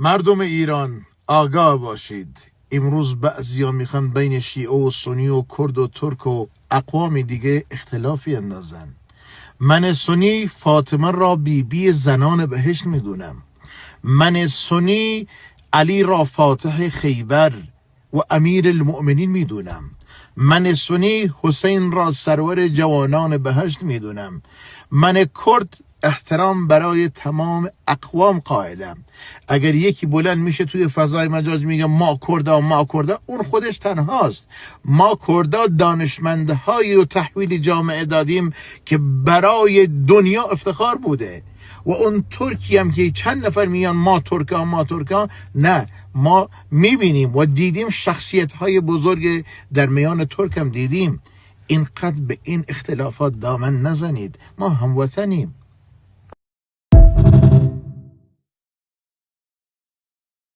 مردم ایران آگاه باشید. امروز بعضیا میخوان بین شیعه و سنی و کرد و ترک و اقوام دیگه اختلافی اندازن. من سنی فاطمه را بی زنان بهشت میدونم. من سنی علی را فاتح خیبر و امیر المؤمنین میدونم. من سنی حسین را سرور جوانان بهشت میدونم. من کرد احترام برای تمام اقوام قائلم. اگر یکی بلند میشه توی فضای مجاز میگه ما کردا، اون خودش تنهاست. ما کردا دانشمندهایی و تحویل جامعه دادیم که برای دنیا افتخار بوده. و اون ترکی هم که چند نفر میان ما ترکا، نه، ما میبینیم و دیدیم شخصیت های بزرگ در میان ترک هم دیدیم. اینقدر به این اختلافات دامن نزنید. ما هموطنیم.